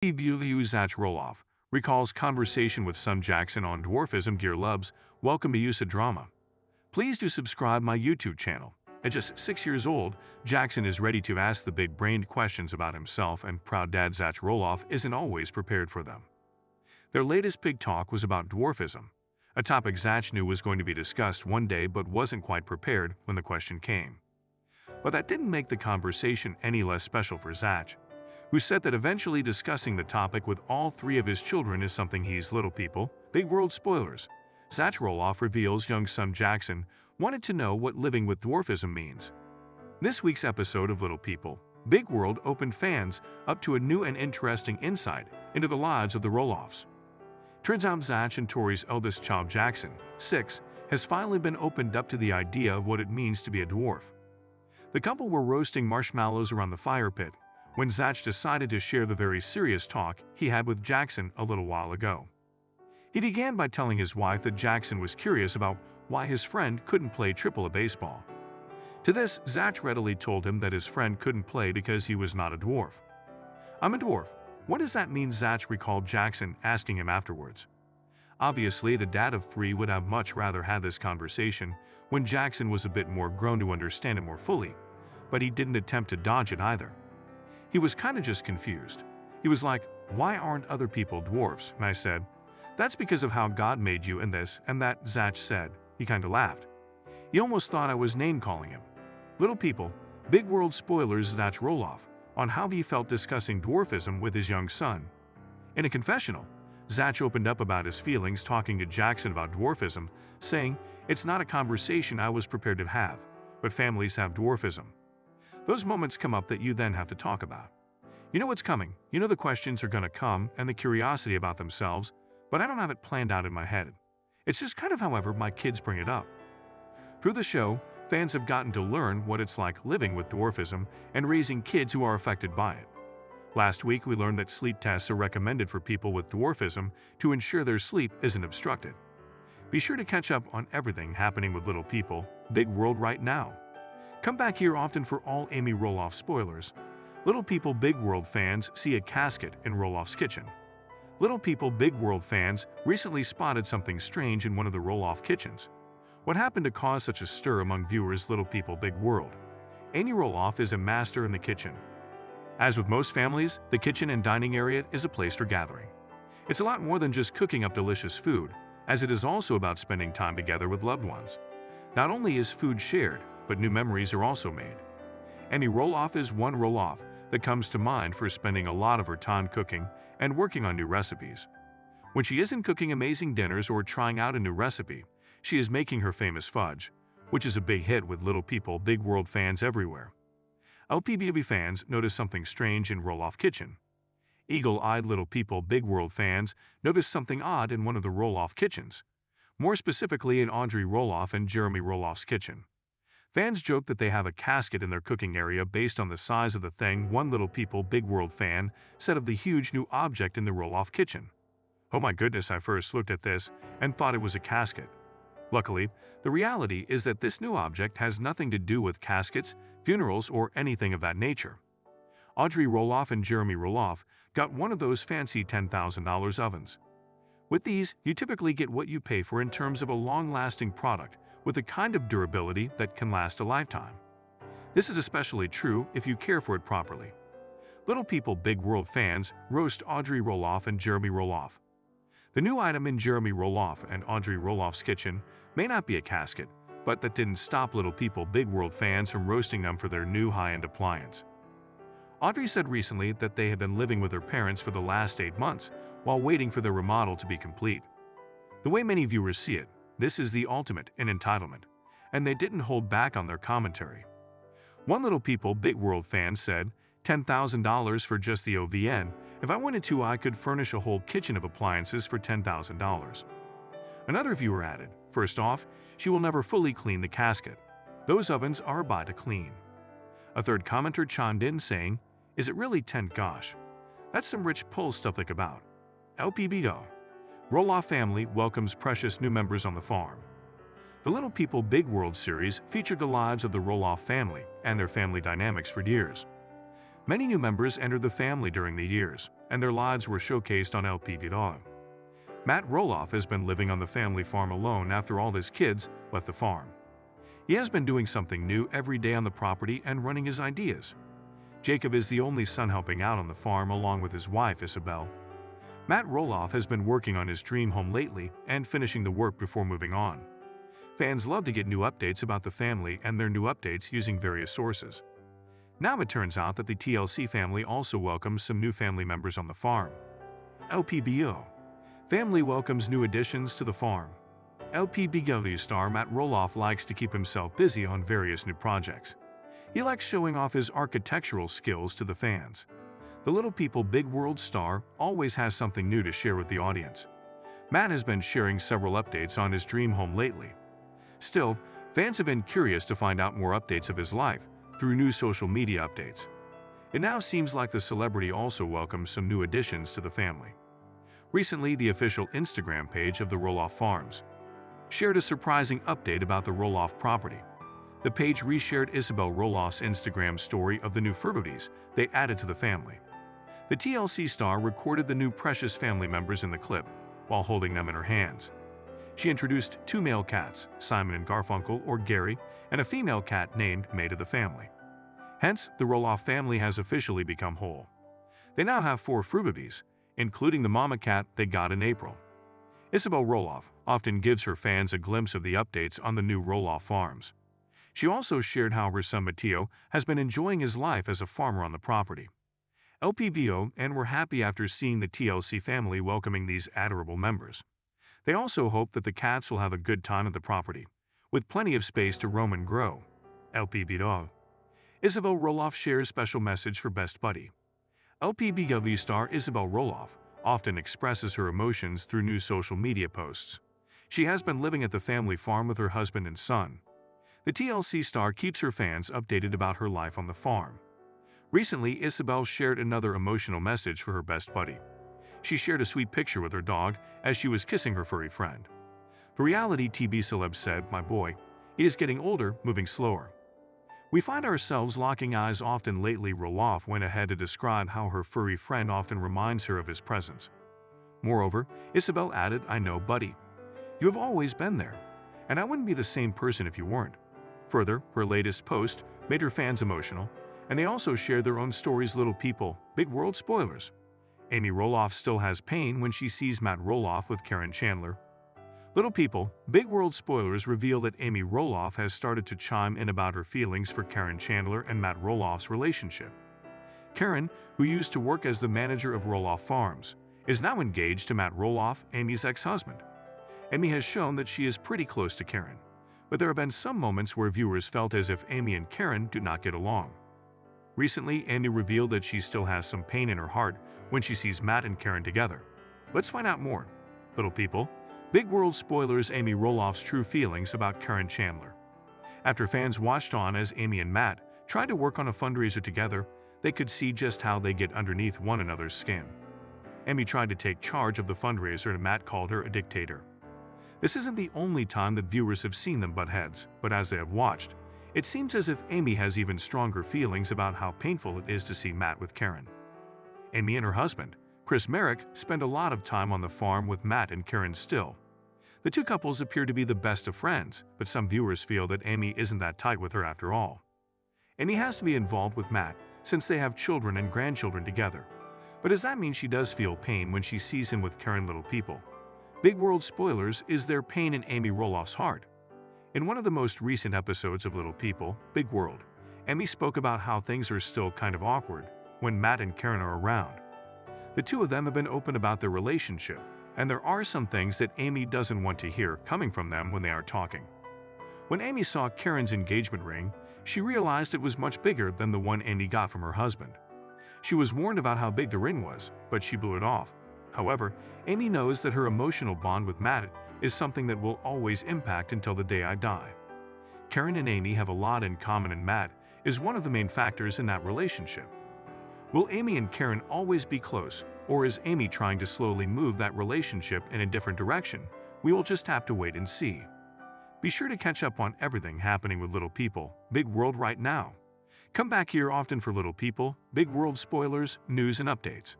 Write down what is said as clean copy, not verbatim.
LPBW Zach Roloff recalls conversation with son Jackson on Dwarfism Gear Lubs. Welcome to USA Drama. Please do subscribe my YouTube channel. At just 6 years old, Jackson is ready to ask the big-brained questions about himself, and proud dad Zach Roloff isn't always prepared for them. Their latest big talk was about dwarfism, a topic Zach knew was going to be discussed one day but wasn't quite prepared when the question came. But that didn't make the conversation any less special for Zach, who said that eventually discussing the topic with all three of his children is something he's little people, big world spoilers. Zach Roloff reveals young son Jackson wanted to know what living with dwarfism means. This week's episode of Little People, Big World opened fans up to a new and interesting insight into the lives of the Roloffs. Turns out Zach and Tori's eldest child Jackson, 6, has finally been opened up to the idea of what it means to be a dwarf. The couple were roasting marshmallows around the fire pit when Zach decided to share the very serious talk he had with Jackson a little while ago. He began by telling his wife that Jackson was curious about why his friend couldn't play triple A baseball. To this, Zach readily told him that his friend couldn't play because he was not a dwarf. "I'm a dwarf. What does that mean?" Zach recalled Jackson asking him afterwards. Obviously, the dad of 3 would have much rather had this conversation when Jackson was a bit more grown to understand it more fully, but he didn't attempt to dodge it either. He was kinda just confused. He was like, "Why aren't other people dwarfs?" And I said, "That's because of how God made you and this and that," Zach said. He kinda laughed. He almost thought I was name-calling him. Little people, big world spoilers Zach Roloff on how he felt discussing dwarfism with his young son. In a confessional, Zach opened up about his feelings talking to Jackson about dwarfism, saying, "It's not a conversation I was prepared to have, but families have dwarfism. Those moments come up that you then have to talk about. You know what's coming, you know the questions are gonna come and the curiosity about themselves, but I don't have it planned out in my head. It's just kind of however my kids bring it up." Through the show, fans have gotten to learn what it's like living with dwarfism and raising kids who are affected by it. Last week, we learned that sleep tests are recommended for people with dwarfism to ensure their sleep isn't obstructed. Be sure to catch up on everything happening with Little People, Big World right now. Come back here often for all Amy Roloff spoilers. Little People Big World fans see a casket in Roloff's kitchen. Little People Big World fans recently spotted something strange in one of the Roloff kitchens. What happened to cause such a stir among viewers? Little People Big World. Amy Roloff is a master in the kitchen. As with most families, the kitchen and dining area is a place for gathering. It's a lot more than just cooking up delicious food, as it is also about spending time together with loved ones. Not only is food shared, but new memories are also made. Amy Roloff is one Roloff that comes to mind for spending a lot of her time cooking and working on new recipes. When she isn't cooking amazing dinners or trying out a new recipe, she is making her famous fudge, which is a big hit with Little People Big World fans everywhere. LPBW fans noticed something strange in Roloff kitchen. Eagle-eyed Little People Big World fans noticed something odd in one of the Roloff kitchens, more specifically in Audrey Roloff and Jeremy Roloff's kitchen. Fans joke that they have a casket in their cooking area based on the size of the thing. One Little People Big World fan said of the huge new object in the Roloff kitchen, "Oh my goodness, I first looked at this and thought it was a casket." Luckily, the reality is that this new object has nothing to do with caskets, funerals, or anything of that nature. Audrey Roloff and Jeremy Roloff got one of those fancy $10,000 ovens. With these, you typically get what you pay for in terms of a long-lasting product with a kind of durability that can last a lifetime. This is especially true if you care for it properly. Little People Big World fans roast Audrey Roloff and Jeremy Roloff. The new item in Jeremy Roloff and Audrey Roloff's kitchen may not be a casket, but that didn't stop Little People Big World fans from roasting them for their new high-end appliance. Audrey said recently that they had been living with her parents for the last 8 months while waiting for their remodel to be complete. The way many viewers see it, this is the ultimate in entitlement, and they didn't hold back on their commentary. One Little People Big World fan said, $10,000 for just the OVN. If I wanted to, I could furnish a whole kitchen of appliances for $10,000. Another viewer added, "First off, she will never fully clean the casket. Those ovens are a buy to clean." A third commenter chimed in saying, "Is it really 10? Gosh, that's some rich pull stuff to think about." LPBW. Roloff family welcomes precious new members on the farm. The Little People Big World series featured the lives of the Roloff family and their family dynamics for years. Many new members entered the family during the years, and their lives were showcased on LPBW. Matt Roloff has been living on the family farm alone after all his kids left the farm. He has been doing something new every day on the property and running his ideas. Jacob is the only son helping out on the farm along with his wife Isabel. Matt Roloff has been working on his dream home lately and finishing the work before moving on. Fans love to get new updates about the family and their new updates using various sources. Now it turns out that the TLC family also welcomes some new family members on the farm. LPBW family welcomes new additions to the farm. LPBW star Matt Roloff likes to keep himself busy on various new projects. He likes showing off his architectural skills to the fans. The Little People Big World star always has something new to share with the audience. Matt has been sharing several updates on his dream home lately. Still, fans have been curious to find out more updates of his life through new social media updates. It now seems like the celebrity also welcomes some new additions to the family. Recently, the official Instagram page of the Roloff Farms shared a surprising update about the Roloff property. The page reshared Isabel Roloff's Instagram story of the new fur booties they added to the family. The TLC star recorded the new precious family members in the clip while holding them in her hands. She introduced two male cats, Simon and Garfunkel or Gary, and a female cat named May to the family. Hence, the Roloff family has officially become whole. They now have 4 fur booties, including the mama cat they got in April. Isabel Roloff often gives her fans a glimpse of the updates on the new Roloff Farms. She also shared how her son Matteo has been enjoying his life as a farmer on the property. LPBW and were happy after seeing the TLC family welcoming these adorable members. They also hope that the cats will have a good time at the property, with plenty of space to roam and grow. LPBW. Isabel Roloff shares special message for best buddy. LPBW star Isabel Roloff often expresses her emotions through new social media posts. She has been living at the family farm with her husband and son. The TLC star keeps her fans updated about her life on the farm. Recently, Isabel shared another emotional message for her best buddy. She shared a sweet picture with her dog as she was kissing her furry friend. The reality TV celeb said, "My boy, he is getting older, moving slower. We find ourselves locking eyes often lately." Roloff went ahead to describe how her furry friend often reminds her of his presence. Moreover, Isabel added, "I know, buddy. You have always been there, and I wouldn't be the same person if you weren't." Further, her latest post made her fans emotional, and they also shared their own stories. Little People, Big World spoilers. Amy Roloff still has pain when she sees Matt Roloff with Karen Chandler. Little People, Big World spoilers reveal that Amy Roloff has started to chime in about her feelings for Karen Chandler and Matt Roloff's relationship. Karen, who used to work as the manager of Roloff Farms, is now engaged to Matt Roloff, Amy's ex-husband. Amy has shown that she is pretty close to Karen, but there have been some moments where viewers felt as if Amy and Karen do not get along. Recently, Amy revealed that she still has some pain in her heart when she sees Matt and Karen together. Let's find out more. Little People, Big World spoilers Amy Roloff's true feelings about Karen Chandler. After fans watched on as Amy and Matt tried to work on a fundraiser together, they could see just how they get underneath one another's skin. Amy tried to take charge of the fundraiser and Matt called her a dictator. This isn't the only time that viewers have seen them butt heads, but as they have watched, it seems as if Amy has even stronger feelings about how painful it is to see Matt with Karen. Amy and her husband, Chris Merrick, spend a lot of time on the farm with Matt and Karen still. The two couples appear to be the best of friends, but some viewers feel that Amy isn't that tight with her after all. Amy has to be involved with Matt since they have children and grandchildren together. But does that mean she does feel pain when she sees him with Karen? Little People, Big World spoilers, is there pain in Amy Roloff's heart? In one of the most recent episodes of Little People, Big World, Amy spoke about how things are still kind of awkward when Matt and Karen are around. The two of them have been open about their relationship, and there are some things that Amy doesn't want to hear coming from them when they are talking. When Amy saw Karen's engagement ring, she realized it was much bigger than the one Amy got from her husband. She was warned about how big the ring was, but she blew it off. However, Amy knows that her emotional bond with Matt is something that will always impact until the day I die. Karen and Amy have a lot in common, and Matt is one of the main factors in that relationship. Will Amy and Karen always be close, or is Amy trying to slowly move that relationship in a different direction? We will just have to wait and see. Be sure to catch up on everything happening with Little People, Big World right now. Come back here often for Little People, Big World spoilers, news and updates.